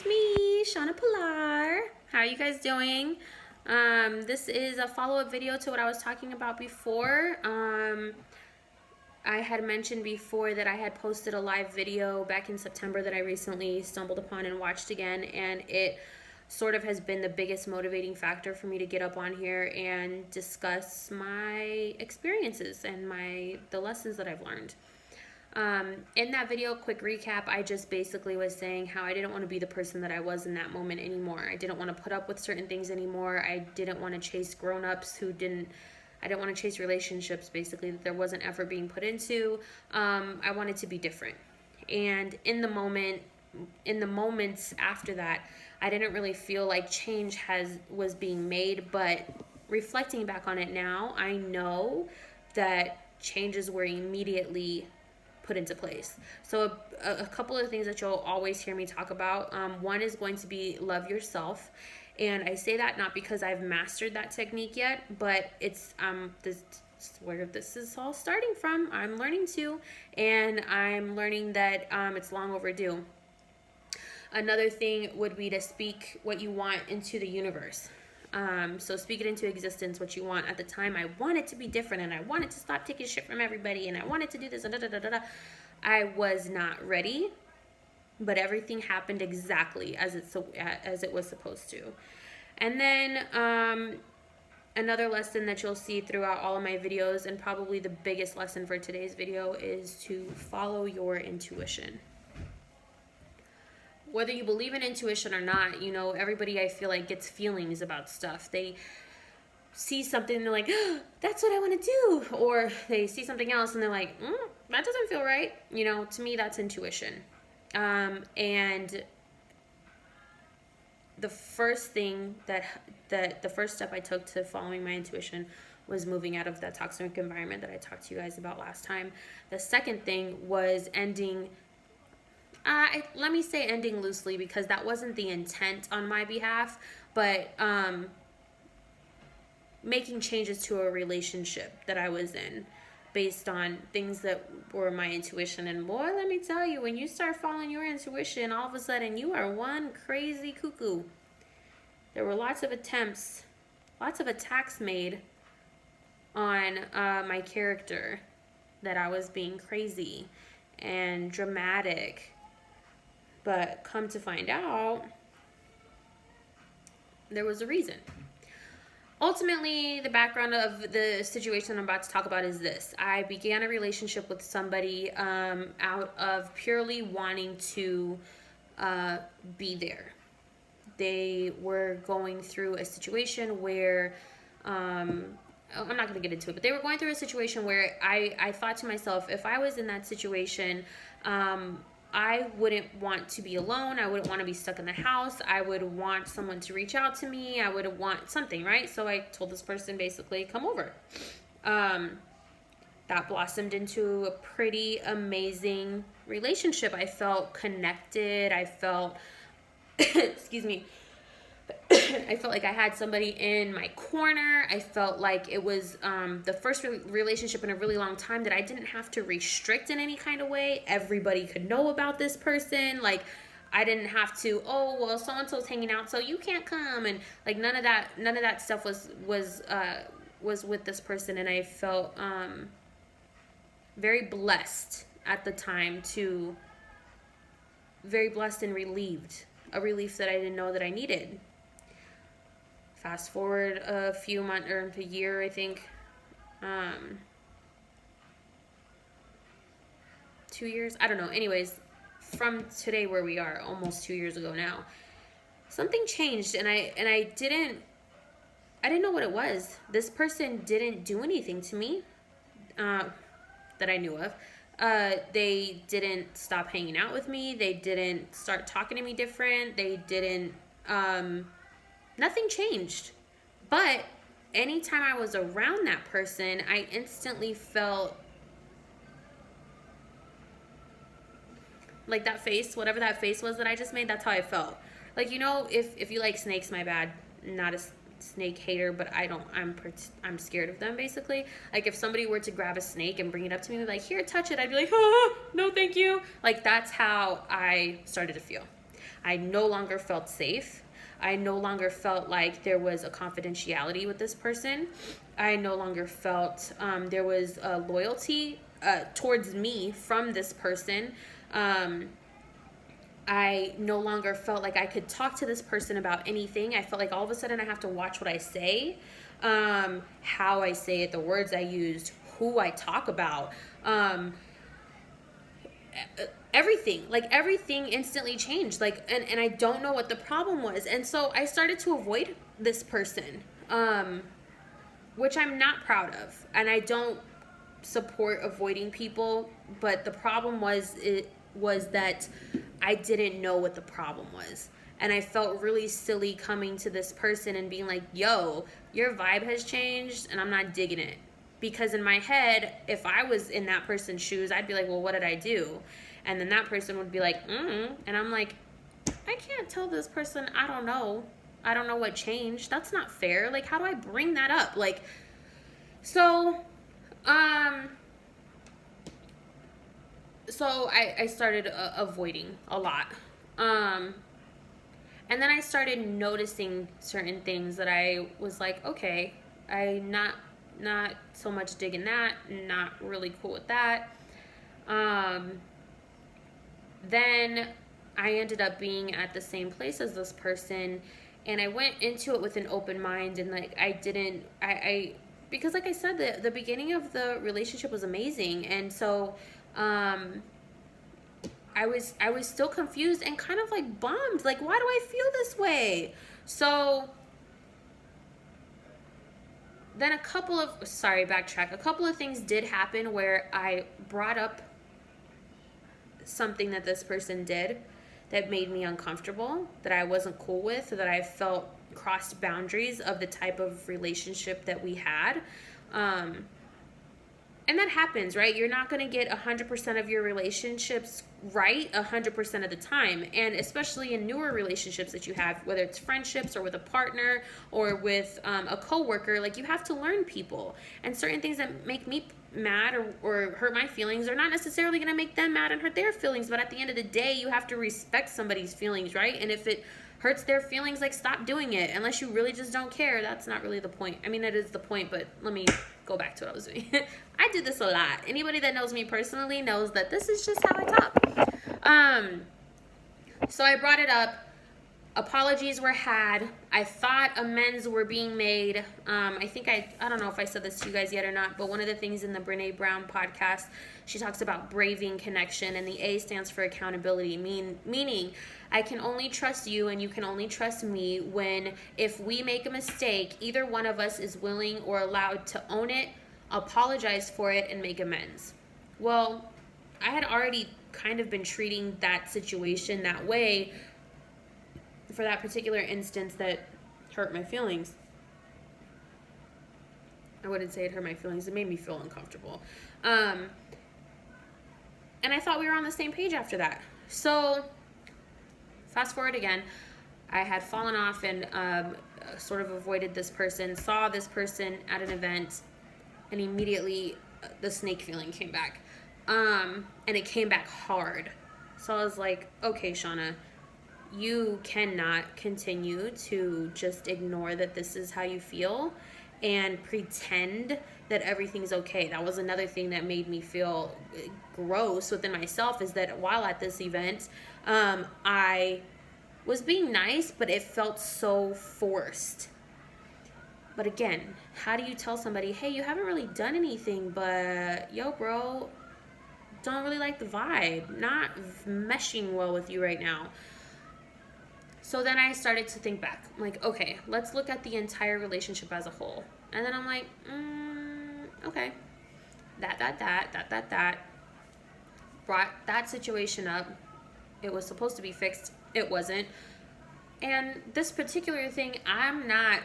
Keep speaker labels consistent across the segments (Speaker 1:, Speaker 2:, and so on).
Speaker 1: it's me, Shauna Pilar. How are you guys doing? This is a follow-up video to what I was talking about before. I had mentioned before that I had posted a live video back in September that I recently stumbled upon and watched again, and it sort of has been the biggest motivating factor for me to get up on here and discuss my experiences and the lessons that I've learned. In that video, quick recap, I just basically was saying how I didn't want to be the person that I was in that moment anymore. I didn't want to put up with certain things anymore. I didn't want to chase grown-ups I didn't want to chase relationships, basically, that there wasn't effort being put into. I wanted to be different. And in the moments after that, I didn't really feel like change was being made, but reflecting back on it now, I know that changes were immediately put into place. So a couple of things that you'll always hear me talk about. One is going to be love yourself. And I say that not because I've mastered that technique yet, but it's where this is all starting from. I'm learning to, and I'm learning that it's long overdue. Another thing would be to speak what you want into the universe. So speak it into existence, what you want. At the time, I wanted to be different, and I wanted to stop taking shit from everybody, and I wanted to do this, and da-da-da-da-da. I was not ready, but everything happened exactly as it was supposed to. And then another lesson that you'll see throughout all of my videos, and probably the biggest lesson for today's video, is to follow your intuition. Whether you believe in intuition or not, everybody, I feel like, gets feelings about stuff. They see something and they're like, oh, that's what I want to do. Or they see something else and they're like, that doesn't feel right. To me, that's intuition. And the first thing the first step I took to following my intuition was moving out of that toxic environment that I talked to you guys about last time. The second thing was ending loosely, because that wasn't the intent on my behalf, but making changes to a relationship that I was in based on things that were my intuition. And boy, let me tell you, when you start following your intuition, all of a sudden you are one crazy cuckoo. There were lots of attacks made on my character, that I was being crazy and dramatic. But come to find out, there was a reason. Ultimately, the background of the situation I'm about to talk about is this. I began a relationship with somebody out of purely wanting to be there. They were going through a situation where, I'm not going to get into it, but they were going through a situation where I thought to myself, if I was in that situation, I wouldn't want to be alone. I wouldn't want to be stuck in the house. I would want someone to reach out to me. I would want something, right? So I told this person, basically, come over. That blossomed into a pretty amazing relationship. I felt connected. I felt, excuse me, I felt like I had somebody in my corner. I felt like it was the first relationship in a really long time that I didn't have to restrict in any kind of way. Everybody could know about this person. Like, I didn't have to, oh, well, so-and-so's hanging out, so you can't come. And like, none of that stuff was with this person. And I felt very blessed at the time, very blessed and relieved. A relief that I didn't know that I needed. Fast forward a few months, or a year, I think. 2 years? I don't know. Anyways, from today where we are, almost 2 years ago now, something changed, and I didn't know what it was. This person didn't do anything to me that I knew of. They didn't stop hanging out with me. They didn't start talking to me different. They didn't, nothing changed. But anytime I was around that person, I instantly felt like that face, whatever that face was that I just made, that's how I felt. Like, if you like snakes, my bad, not a snake hater, but I'm scared of them, basically. Like, if somebody were to grab a snake and bring it up to me and be like, here, touch it, I'd be like, oh, no, thank you. Like, that's how I started to feel. I no longer felt safe. I no longer felt like there was a confidentiality with this person. I no longer felt there was a loyalty towards me from this person. I no longer felt like I could talk to this person about anything. I felt like all of a sudden I have to watch what I say, how I say it, the words I used, who I talk about, everything instantly changed. And I don't know what the problem was. And so I started to avoid this person, which I'm not proud of. And I don't support avoiding people, but the problem was that I didn't know what the problem was. And I felt really silly coming to this person and being like, yo, your vibe has changed and I'm not digging it. Because in my head, if I was in that person's shoes, I'd be like, well, what did I do? And then that person would be like, and I'm like, I can't tell this person, I don't know what changed. That's not fair. Like, how do I bring that up? Like, so I started avoiding a lot. And then I started noticing certain things that I was like, okay, I'm not so much digging that, not really cool with that. Then I ended up being at the same place as this person, and I went into it with an open mind, and like because like I said, the beginning of the relationship was amazing, and so I was still confused and kind of like bummed, like, why do I feel this way? So then a couple of things did happen where I brought up something that this person did that made me uncomfortable, that I wasn't cool with, that I felt crossed boundaries of the type of relationship that we had. And that happens, right? You're not going to get 100% of your relationships right 100% of the time. And especially in newer relationships that you have, whether it's friendships or with a partner or with a coworker, like, you have to learn people. And certain things that make me mad or hurt my feelings are not necessarily going to make them mad and hurt their feelings. But at the end of the day, you have to respect somebody's feelings, right? And if it hurts their feelings, like, stop doing it. Unless you really just don't care. That's not really the point. I mean, it is the point, but let me go back to what I was doing. I do this a lot. Anybody that knows me personally knows that this is just how I talk. So I brought it up. Apologies were had. I thought amends were being made. I think I don't know if I said this to you guys yet or not, but one of the things in the Brene Brown podcast, she talks about braving connection, and the A stands for accountability, meaning I can only trust you and you can only trust me if we make a mistake, either one of us is willing or allowed to own it, apologize for it, and make amends. Well, I had already kind of been treating that situation that way for that particular instance that hurt my feelings. I wouldn't say it hurt my feelings. It made me feel uncomfortable. And I thought we were on the same page after that. So fast forward again, I had fallen off and sort of avoided this person, saw this person at an event, and immediately the snake feeling came back. And it came back hard. So I was like, okay, Shauna, you cannot continue to just ignore that this is how you feel and pretend that everything's okay. That was another thing that made me feel gross within myself, is that while at this event, I was being nice, but it felt so forced. But again, how do you tell somebody, hey, you haven't really done anything, but yo, bro, don't really like the vibe, not meshing well with you right now. So then I started to think back. I'm like, okay, let's look at the entire relationship as a whole. And then I'm like, okay. That. Brought that situation up. It was supposed to be fixed. It wasn't. And this particular thing, I'm not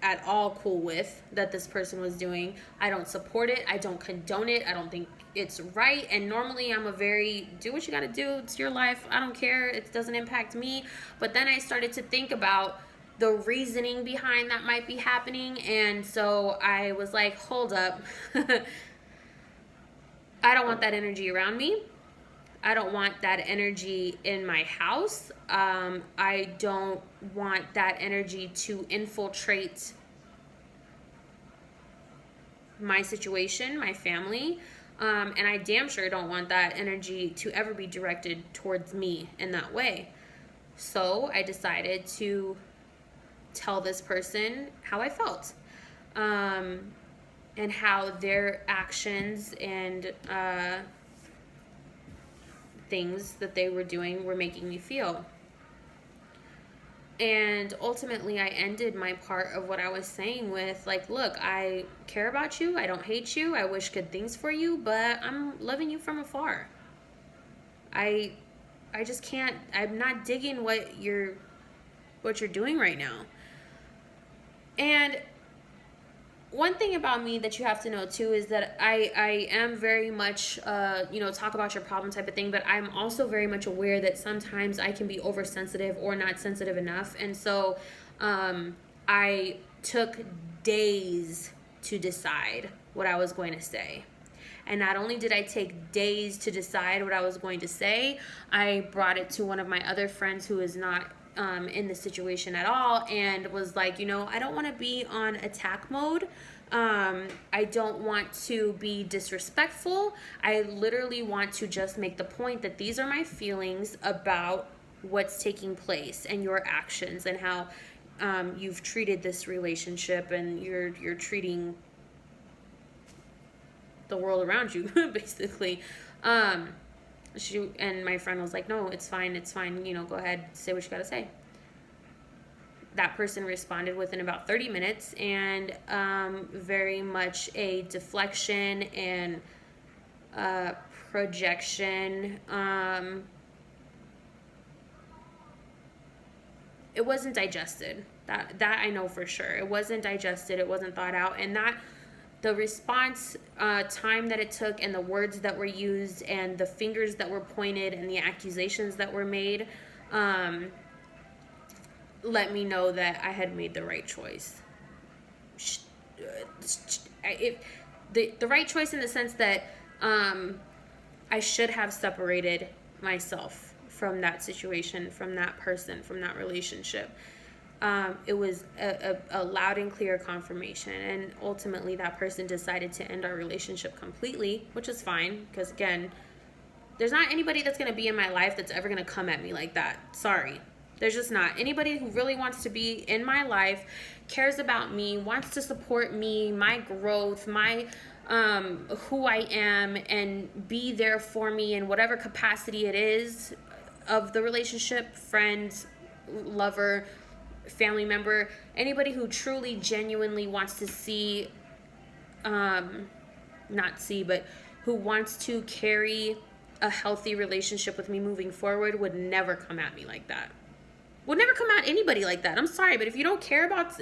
Speaker 1: at all cool with that this person was doing. I don't support it. I don't condone it. I don't think it's right. And normally I'm a very, do what you got to do. It's your life. I don't care. It doesn't impact me. But then I started to think about the reasoning behind that might be happening. And so I was like, hold up. I don't want that energy around me. I don't want that energy in my house. I don't want that energy to infiltrate my situation, my family. And I damn sure don't want that energy to ever be directed towards me in that way. So I decided to tell this person how I felt, and how their actions and things that they were doing were making me feel. And ultimately, I ended my part of what I was saying with, like, look, I care about you. I don't hate you. I wish good things for you, but I'm loving you from afar. I just can't. I'm not digging what you're doing right now. And one thing about me that you have to know too is that I am very much, talk about your problem type of thing, but I'm also very much aware that sometimes I can be oversensitive or not sensitive enough. And so I took days to decide what I was going to say. And not only did I take days to decide what I was going to say, I brought it to one of my other friends who is not in the situation at all, and was like, I don't want to be on attack mode. I don't want to be disrespectful. I literally want to just make the point that these are my feelings about what's taking place and your actions and how you've treated this relationship and you're treating the world around you, basically. She and my friend was like, no, it's fine, go ahead, say what you gotta say. That person responded within about 30 minutes, and very much a deflection and projection. It wasn't digested. That I know for sure. It wasn't digested. It wasn't thought out, and that the response time that it took and the words that were used and the fingers that were pointed and the accusations that were made let me know that I had made the right choice. The right choice in the sense that I should have separated myself from that situation, from that person, from that relationship. It was a loud and clear confirmation, and ultimately that person decided to end our relationship completely, which is fine, because again, there's not anybody that's going to be in my life that's ever going to come at me like that. Sorry. There's just not. Anybody who really wants to be in my life, cares about me, wants to support me, my growth, my who I am, and be there for me in whatever capacity it is of the relationship, friend, lover, family member, anybody who truly genuinely wants to see, but who wants to carry a healthy relationship with me moving forward would never come at me like that. Would never come at anybody like that. I'm sorry, but if you care about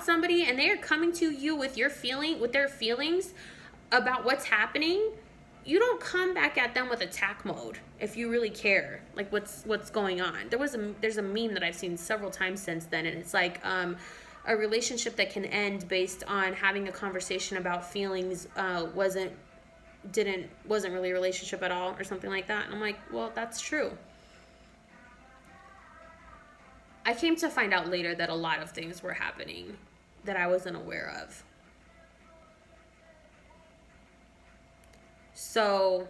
Speaker 1: somebody and they are coming to you with their feelings about what's happening, you don't come back at them with attack mode if you really care, like what's going on. There's a meme that I've seen several times since then, and it's like a relationship that can end based on having a conversation about feelings wasn't really a relationship at all, or something like that. And I'm like, well, that's true. I came to find out later that a lot of things were happening that I wasn't aware of. So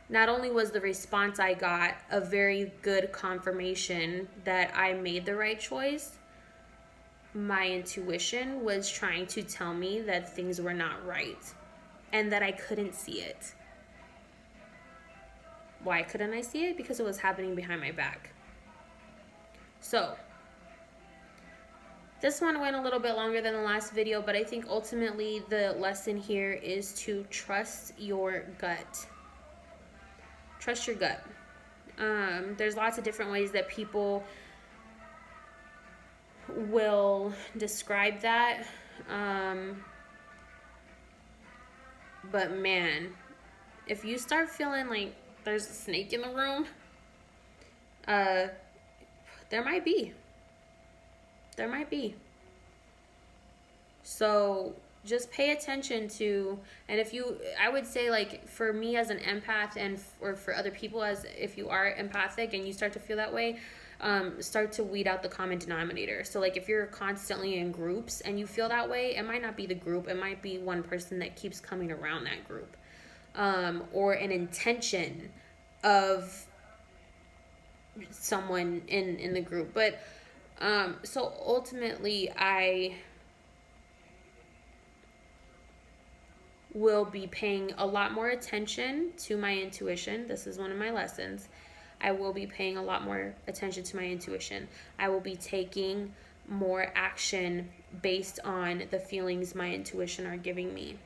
Speaker 1: not only was the response I got a very good confirmation that I made the right choice, my intuition was trying to tell me that things were not right and that I couldn't see it. Why couldn't I see it? Because it was happening behind my back. So this one went a little bit longer than the last video, but I think ultimately the lesson here is to trust your gut. Trust your gut. There's lots of different ways that people will describe that. But man, if you start feeling like there's a snake in the room, there might be. So just pay attention to, and if you, I would say, like, for me as an empath, and or for other people, as if you are empathic and you start to feel that way, start to weed out the common denominator. So like if you're constantly in groups and you feel that way, it might not be the group, it might be one person that keeps coming around that group, or an intention of someone in the group. But so ultimately, I will be paying a lot more attention to my intuition. This is one of my lessons. I will be paying a lot more attention to my intuition. I will be taking more action based on the feelings my intuition are giving me.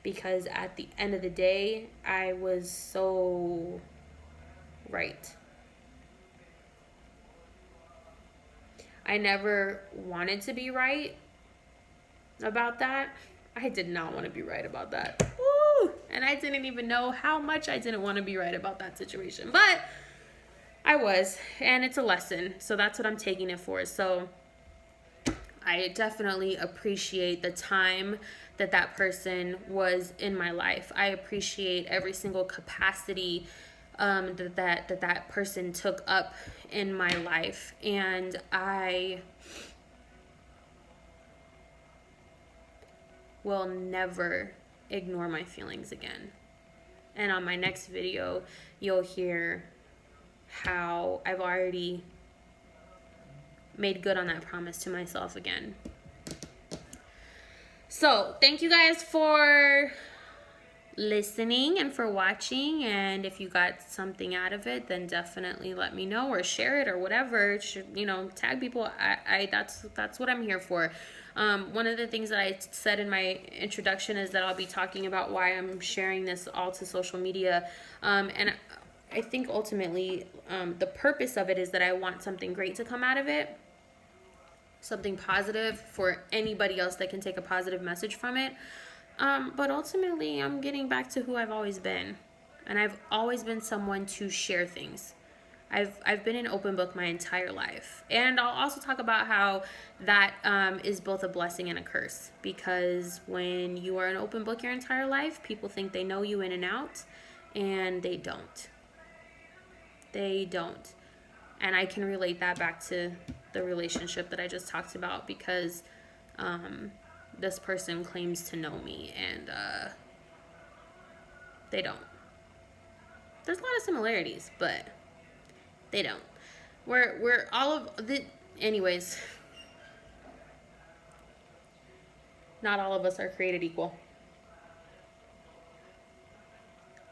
Speaker 1: Because at the end of the day, I was so right. I never wanted to be right about that. I did not want to be right about that. Woo! And I didn't even know how much I didn't want to be right about that situation. But I was, and it's a lesson. So that's what I'm taking it for. So I definitely appreciate the time that that person was in my life. I appreciate every single capacity that person took up in my life. And I will never ignore my feelings again. And on my next video, you'll hear how I've already made good on that promise to myself again. So thank you guys for listening and for watching, and if you got something out of it, then definitely let me know, or share it, or whatever. You know, tag people. That's what I'm here for. One of the things that I said in my introduction is that I'll be talking about why I'm sharing this all to social media, and I think ultimately the purpose of it is that I want something great to come out of it, something positive for anybody else that can take a positive message from it. But ultimately, I'm getting back to who I've always been. And I've always been someone to share things. I've been an open book my entire life. And I'll also talk about how that is both a blessing and a curse. Because when you are an open book your entire life, people think they know you in and out. And they don't. They don't. And I can relate that back to the relationship that I just talked about. Because this person claims to know me, and they don't. There's a lot of similarities, but they don't. We're all of the, anyways, not all of us are created equal.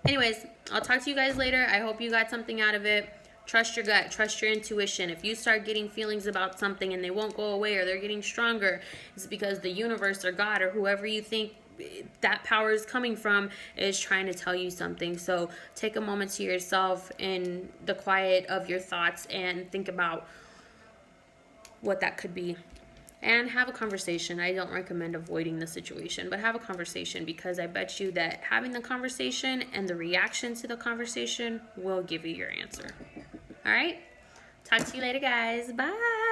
Speaker 1: Anyways, I'll talk to you guys later. I hope you got something out of it. Trust your gut. Trust your intuition. If you start getting feelings about something and they won't go away, or they're getting stronger, it's because the universe or God or whoever you think that power is coming from is trying to tell you something. So take a moment to yourself in the quiet of your thoughts and think about what that could be. And have a conversation. I don't recommend avoiding the situation, but have a conversation, because I bet you that having the conversation and the reaction to the conversation will give you your answer. All right? Talk to you later, guys. Bye.